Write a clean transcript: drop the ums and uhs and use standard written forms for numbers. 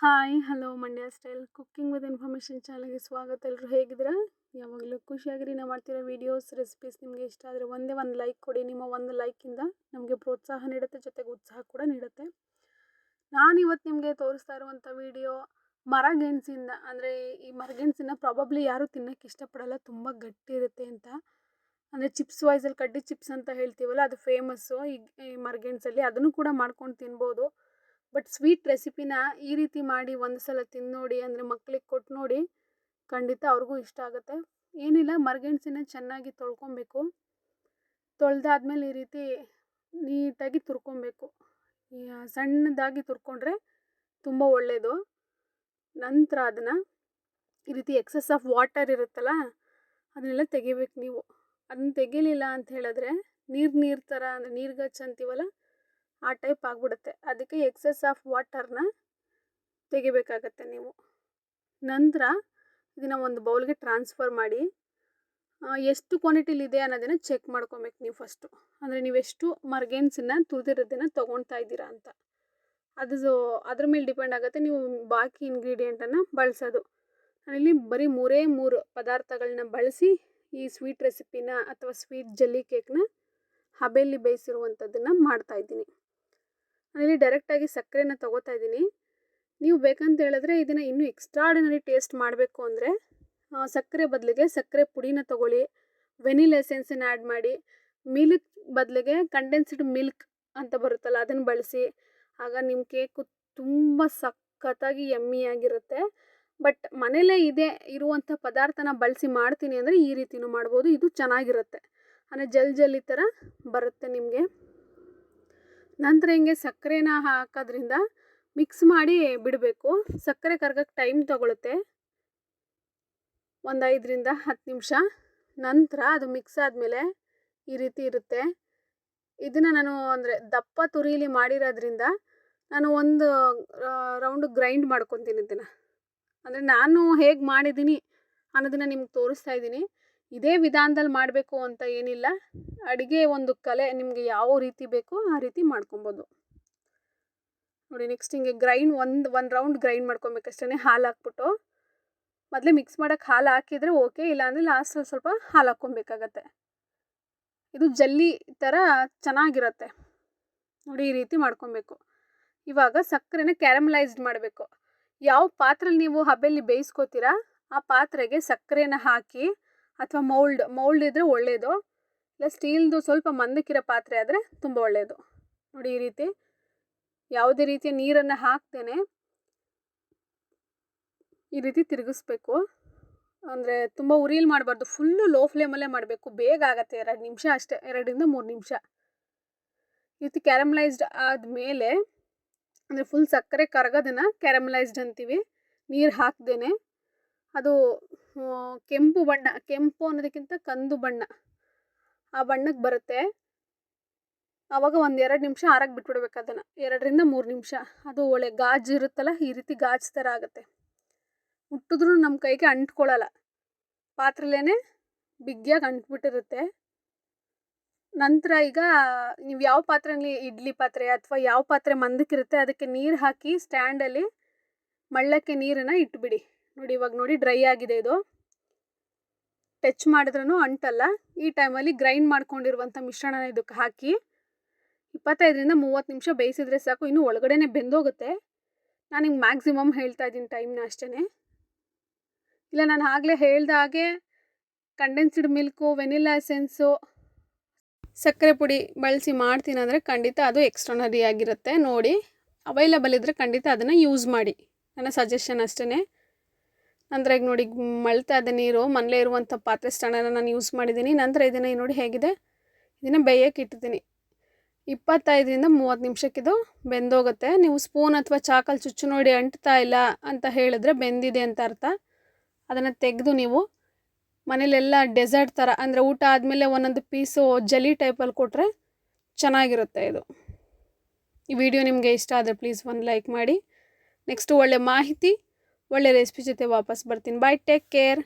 Hi hello Mandya style cooking with information ಚಾನಲ್ಗೆ ಸ್ವಾಗತ. ಎಲ್ಲರೂ ಹೇಗಿದ್ದೀರಾ? ಯಾವಾಗಲೂ ಖುಷಿಯಾಗಿರಿ. ನಾವು ಮಾಡ್ತಿರೋ ವೀಡಿಯೋಸ್ ರೆಸಿಪೀಸ್ ನಿಮಗೆ ಇಷ್ಟ ಆದರೆ ಒಂದೇ ಒಂದು ಲೈಕ್ ಕೊಡಿ. ನಿಮ್ಮ ಒಂದು ಲೈಕಿಂದ ನಮಗೆ ಪ್ರೋತ್ಸಾಹ ನೀಡುತ್ತೆ, ಜೊತೆಗೆ ಉತ್ಸಾಹ ಕೂಡ ನೀಡುತ್ತೆ. ನಾನಿವತ್ತು ನಿಮಗೆ ತೋರಿಸ್ತಾ ಇರುವಂಥ ವಿಡಿಯೋ ಮರಗೆಣಸಿಂದ. ಅಂದರೆ ಈ ಮರಗೆಣಸನ್ನ ಪ್ರಾಬಬ್ಲಿ ಯಾರೂ ತಿನ್ನೋಕ್ಕೆ ಇಷ್ಟಪಡಲ್ಲ, ತುಂಬ ಗಟ್ಟಿ ಇರುತ್ತೆ ಅಂತ. ಅಂದರೆ ಚಿಪ್ಸ್ ವೈಸಲ್ಲಿ ಕಡ್ಡಿ ಚಿಪ್ಸ್ ಅಂತ ಹೇಳ್ತೀವಲ್ಲ, ಅದು ಫೇಮಸ್ಸು ಈ ಮರಗೆಣಸಲ್ಲಿ. ಅದನ್ನು ಕೂಡ ಮಾಡ್ಕೊಂಡು ತಿನ್ಬೋದು. ಬಟ್ ಸ್ವೀಟ್ ರೆಸಿಪಿನ ಈ ರೀತಿ ಮಾಡಿ ಒಂದು ಸಲ ತಿಂದು ನೋಡಿ, ಅಂದರೆ ಮಕ್ಳಿಗೆ ಕೊಟ್ಟು ನೋಡಿ, ಖಂಡಿತ ಅವ್ರಿಗೂ ಇಷ್ಟ ಆಗುತ್ತೆ. ಏನಿಲ್ಲ, ಮರಗೆಣಸಿನ ಚೆನ್ನಾಗಿ ತೊಳ್ಕೊಬೇಕು. ತೊಳೆದಾದ್ಮೇಲೆ ಈ ರೀತಿ ನೀಟಾಗಿ ತುರ್ಕೊಬೇಕು. ಸಣ್ಣದಾಗಿ ತುರ್ಕೊಂಡ್ರೆ ತುಂಬ ಒಳ್ಳೆಯದು. ನಂತರ ಅದನ್ನು ಈ ರೀತಿ ಎಕ್ಸಸ್ ಆಫ್ ವಾಟರ್ ಇರುತ್ತಲ್ಲ, ಅದನ್ನೆಲ್ಲ ತೆಗಿಬೇಕು ನೀವು. ಅದನ್ನ ತೆಗಿಲಿಲ್ಲ ಅಂತ ಹೇಳಿದ್ರೆ ನೀರು ಥರ, ಅಂದರೆ ನೀರ್ಗಚ್ಚ ಅಂತೀವಲ್ಲ, ಆ ಟೈಪ್ ಆಗಿಬಿಡುತ್ತೆ. ಅದಕ್ಕೆ ಎಕ್ಸಸ್ ಆಫ್ ವಾಟರ್ನ ತೆಗಿಬೇಕಾಗತ್ತೆ ನೀವು. ನಂತರ ಇದನ್ನು ಒಂದು ಬೌಲ್ಗೆ ಟ್ರಾನ್ಸ್ಫರ್ ಮಾಡಿ ಎಷ್ಟು ಕ್ವಾಂಟಿಟಿಲಿದೆ ಅನ್ನೋದನ್ನು ಚೆಕ್ ಮಾಡ್ಕೊಬೇಕು ನೀವು ಫಸ್ಟು. ಅಂದರೆ ನೀವೆಷ್ಟು ಮರಗೆಣಸನ್ನ ತುರಿದಿರೋದನ್ನು ತೊಗೊಳ್ತಾ ಇದ್ದೀರಾ ಅಂತ. ಅದ್ರ ಮೇಲೆ ಡಿಪೆಂಡ್ ಆಗುತ್ತೆ ನೀವು ಬಾಕಿ ಇಂಗ್ರೀಡಿಯೆಂಟನ್ನು ಬಳಸೋದು. ನಾನಿಲ್ಲಿ ಬರೀ 3 ಪದಾರ್ಥಗಳನ್ನ ಬಳಸಿ ಈ ಸ್ವೀಟ್ ರೆಸಿಪಿನ ಅಥವಾ ಸ್ವೀಟ್ ಜಲ್ಲಿ ಕೇಕ್ನ ಹಬೆಯಲ್ಲಿ ಬೇಯಿಸಿರುವಂಥದ್ದನ್ನು ಮಾಡ್ತಾಯಿದ್ದೀನಿ. ನಾನಿಲ್ಲಿ ಡೈರೆಕ್ಟಾಗಿ ಸಕ್ಕರೆನ ತೊಗೋತಾ ಇದ್ದೀನಿ. ನೀವು ಬೇಕಂತ ಹೇಳಿದ್ರೆ ಇದನ್ನು ಇನ್ನೂ ಎಕ್ಸ್ಟ್ರಾರ್ಡಿನರಿ ಟೇಸ್ಟ್ ಮಾಡಬೇಕು ಅಂದರೆ ಸಕ್ಕರೆ ಬದಲಿಗೆ ಸಕ್ಕರೆ ಪುಡಿನ ತೊಗೊಳ್ಳಿ, ವೆನಿಲಾ ಎಸೆನ್ಸನ್ನು ಆ್ಯಡ್ ಮಾಡಿ, ಮಿಲ್ಕ್ ಬದಲಿಗೆ ಕಂಡೆನ್ಸ್ಡ್ ಮಿಲ್ಕ್ ಅಂತ ಬರುತ್ತಲ್ಲ, ಅದನ್ನು ಬಳಸಿ. ಆಗ ನಿಮ್ಮ ಕೇಕು ತುಂಬ ಸಖತ್ತಾಗಿ ಯಮ್ಮಿಯಾಗಿರುತ್ತೆ. ಬಟ್ ಮನೇಲೇ ಇರುವಂಥ ಪದಾರ್ಥನ ಬಳಸಿ ಮಾಡ್ತೀನಿ ಅಂದರೆ ಈ ರೀತಿಯೂ ಮಾಡ್ಬೋದು. ಇದು ಚೆನ್ನಾಗಿರುತ್ತೆ, ಅಂದರೆ ಜಲ್ ಥರ ಬರುತ್ತೆ ನಿಮಗೆ. ನಂತರ ಹಿಂಗೆ ಸಕ್ಕರೆನ ಹಾಕೋದ್ರಿಂದ ಮಿಕ್ಸ್ ಮಾಡಿ ಬಿಡಬೇಕು. ಸಕ್ಕರೆ ಕರಗಕ್ಕೆ ಟೈಮ್ ತೊಗೊಳುತ್ತೆ, ಒಂದು 5 ರಿಂದ 10 ನಿಮಿಷ. ನಂತರ ಅದು ಮಿಕ್ಸ್ ಆದಮೇಲೆ ಈ ರೀತಿ ಇರುತ್ತೆ. ಇದನ್ನು ನಾನು ಅಂದರೆ ದಪ್ಪ ತುರಿಲಿ ಮಾಡಿರೋದ್ರಿಂದ ನಾನು ಒಂದು ರೌಂಡ್ ಗ್ರೈಂಡ್ ಮಾಡ್ಕೊತೀನಿ ಇದನ್ನು. ಅಂದರೆ ನಾನು ಹೇಗೆ ಮಾಡಿದ್ದೀನಿ ಅನ್ನೋದನ್ನು ನಿಮ್ಗೆ ತೋರಿಸ್ತಾ ಇದ್ದೀನಿ. ಇದೇ ವಿಧಾನದಲ್ಲಿ ಮಾಡಬೇಕು ಅಂತ ಏನಿಲ್ಲ. ಅಡುಗೆ ಒಂದು ಕಲೆ, ನಿಮಗೆ ಯಾವ ರೀತಿ ಬೇಕೋ ಆ ರೀತಿ ಮಾಡ್ಕೊಬೋದು ನೋಡಿ. ನೆಕ್ಸ್ಟ್ ಹಿಂಗೆ ಒಂದು ರೌಂಡ್ ಗ್ರೈಂಡ್ ಮಾಡ್ಕೊಬೇಕಷ್ಟೇ, ಹಾಲು ಹಾಕ್ಬಿಟ್ಟು. ಮೊದಲೇ ಮಿಕ್ಸ್ ಮಾಡೋಕ್ಕೆ ಹಾಲು ಹಾಕಿದರೆ ಓಕೆ, ಇಲ್ಲಾಂದರೆ ಲಾಸ್ಟಲ್ಲಿ ಸ್ವಲ್ಪ ಹಾಲು ಹಾಕ್ಕೊಬೇಕಾಗತ್ತೆ. ಇದು ಜಲ್ಲಿ ಥರ ಚೆನ್ನಾಗಿರುತ್ತೆ ನೋಡಿ. ಈ ರೀತಿ ಮಾಡ್ಕೊಬೇಕು. ಇವಾಗ ಸಕ್ಕರೆನ ಕ್ಯಾರಮಲೈಸ್ಡ್ ಮಾಡಬೇಕು. ಯಾವ ಪಾತ್ರೆಲಿ ನೀವು ಹಬೆಯಲ್ಲಿ ಬೇಯಿಸ್ಕೋತೀರಾ ಆ ಪಾತ್ರೆಗೆ ಸಕ್ಕರೆನ ಹಾಕಿ, ಅಥವಾ ಮೌಲ್ಡ್ ಇದ್ದರೆ ಒಳ್ಳೆಯದು, ಇಲ್ಲ ಸ್ಟೀಲ್ದು ಸ್ವಲ್ಪ ಮಂದಕ್ಕಿರೋ ಪಾತ್ರೆ ಆದರೆ ತುಂಬ ಒಳ್ಳೆಯದು ನೋಡಿ. ಈ ರೀತಿ ಯಾವುದೇ ರೀತಿಯ ನೀರನ್ನು ಹಾಕ್ತೇನೆ ಈ ರೀತಿ ತಿರುಗಿಸ್ಬೇಕು. ಅಂದರೆ ತುಂಬ ಉರಿಯಲ್ಲಿ ಮಾಡಬಾರ್ದು, ಫುಲ್ಲು ಲೋ ಫ್ಲೇಮಲ್ಲೇ ಮಾಡಬೇಕು. ಬೇಗ ಆಗುತ್ತೆ, 2 ನಿಮಿಷ ಅಷ್ಟೇ, 2 ರಿಂದ 3 ನಿಮಿಷ. ಈ ರೀತಿ ಕ್ಯಾರಮಲೈಸ್ಡ್ ಆದಮೇಲೆ, ಅಂದರೆ ಫುಲ್ ಸಕ್ಕರೆ ಕರಗೋದನ್ನು ಕ್ಯಾರಮಲೈಸ್ಡ್ ಅಂತೀವಿ. ನೀರು ಹಾಕ್ದೇನೆ ಅದು ಕೆಂಪು ಅನ್ನೋದಕ್ಕಿಂತ ಕಂದು ಬಣ್ಣ, ಆ ಬಣ್ಣಕ್ಕೆ ಬರುತ್ತೆ. ಆವಾಗ 1-2 ನಿಮಿಷ ಆರಕ್ಕೆ ಬಿಟ್ಬಿಡ್ಬೇಕು ಅದನ್ನು, 2 ರಿಂದ 3 ನಿಮಿಷ. ಅದು ಒಳ್ಳೆ ಗಾಜು ಇರುತ್ತಲ್ಲ, ಈ ರೀತಿ ಗಾಜು ಥರ ಆಗುತ್ತೆ. ಮುಟ್ಟಿದ್ರೂ ನಮ್ಮ ಕೈಗೆ ಅಂಟ್ಕೊಳ್ಳಲ್ಲ, ಪಾತ್ರೆಲೇ ಬಿಗಿಯಾಗಿ ಅಂಟ್ಬಿಟ್ಟಿರುತ್ತೆ. ನಂತರ ಈಗ ನೀವು ಯಾವ ಪಾತ್ರೆಯಲ್ಲಿ, ಇಡ್ಲಿ ಪಾತ್ರೆ ಅಥವಾ ಯಾವ ಪಾತ್ರೆ ಮಂದಕ್ಕಿರುತ್ತೆ ಅದಕ್ಕೆ ನೀರು ಹಾಕಿ ಸ್ಟ್ಯಾಂಡಲ್ಲಿ ಮಳ್ಳಕ್ಕೆ ನೀರನ್ನು ಇಟ್ಬಿಡಿ ನೋಡಿ. ಇವಾಗ ನೋಡಿ ಡ್ರೈ ಆಗಿದೆ, ಇದು ಟಚ್ ಮಾಡಿದ್ರೂ ಅಂಟಲ್ಲ. ಈ ಟೈಮಲ್ಲಿ ಗ್ರೈಂಡ್ ಮಾಡ್ಕೊಂಡಿರುವಂಥ ಮಿಶ್ರಣನ ಇದಕ್ಕೆ ಹಾಕಿ 25 ರಿಂದ 30 ನಿಮಿಷ ಬೇಯಿಸಿದ್ರೆ ಸಾಕು. ಇನ್ನೂ ಒಳಗಡೆನೆ ಬೆಂದೋಗುತ್ತೆ. ನಾನು ಹಿಂಗೆ ಮ್ಯಾಕ್ಸಿಮಮ್ ಹೇಳ್ತಾ ಇದ್ದೀನಿ ಟೈಮ್ನ ಅಷ್ಟೇ. ಇಲ್ಲ, ನಾನು ಆಗಲೇ ಹೇಳ್ದ ಹಾಗೆ ಕಂಡೆನ್ಸ್ಡ್ ಮಿಲ್ಕು, ವೆನಿಲಾ ಎಸೆನ್ಸು, ಸಕ್ಕರೆ ಪುಡಿ ಬಳಸಿ ಮಾಡ್ತೀನಿ ಅಂದರೆ ಖಂಡಿತ ಅದು ಎಕ್ಸ್ಟ್ರಾನರಿ ಆಗಿರುತ್ತೆ ನೋಡಿ. ಅವೈಲಬಲ್ ಇದ್ದರೆ ಖಂಡಿತ ಅದನ್ನು ಯೂಸ್ ಮಾಡಿ, ನನ್ನ ಸಜೆಷನ್ ಅಷ್ಟೇ. ನಂತರ ಈಗ ನೋಡಿ ಮಳ್ತಾ ಇದೆ ನೀರು, ಮನೇಲೇ ಇರುವಂಥ ಪಾತ್ರೆ ಸ್ಟ್ಯಾಂಡನ್ನು ನಾನು ಯೂಸ್ ಮಾಡಿದ್ದೀನಿ. ನಂತರ ಇದನ್ನು ನೋಡಿ ಹೇಗಿದೆ, ಇದನ್ನು ಬೇಯಕ್ಕೆ ಇಟ್ಟಿದ್ದೀನಿ. 25 ರಿಂದ 30 ನಿಮಿಷಕ್ಕಿದು ಬೆಂದೋಗುತ್ತೆ. ನೀವು ಸ್ಪೂನ್ ಅಥವಾ ಚಾಕಲ್ಲಿ ಚುಚ್ಚು ನೋಡಿ ಅಂಟ್ತಾ ಇಲ್ಲ ಅಂತ ಹೇಳಿದ್ರೆ ಬೆಂದಿದೆ ಅಂತ ಅರ್ಥ. ಅದನ್ನು ತೆಗೆದು ನೀವು ಮನೇಲೆಲ್ಲ ಡೆಸರ್ಟ್ ಥರ, ಅಂದರೆ ಊಟ ಆದಮೇಲೆ ಒಂದೊಂದು ಪೀಸು ಜಲಿ ಟೈಪಲ್ಲಿ ಕೊಟ್ಟರೆ ಚೆನ್ನಾಗಿರುತ್ತೆ ಇದು. ಈ ವಿಡಿಯೋ ನಿಮಗೆ ಇಷ್ಟ ಆದರೆ ಪ್ಲೀಸ್ ಒಂದು ಲೈಕ್ ಮಾಡಿ. ನೆಕ್ಸ್ಟು ಒಳ್ಳೆ ಮಾಹಿತಿ, ಒಳ್ಳೆ ರೆಸಿಪಿ ಜೊತೆ ವಾಪಸ್ ಬರ್ತೀನಿ. ಬಾಯ್, ಟೇಕ್ ಕೇರ್.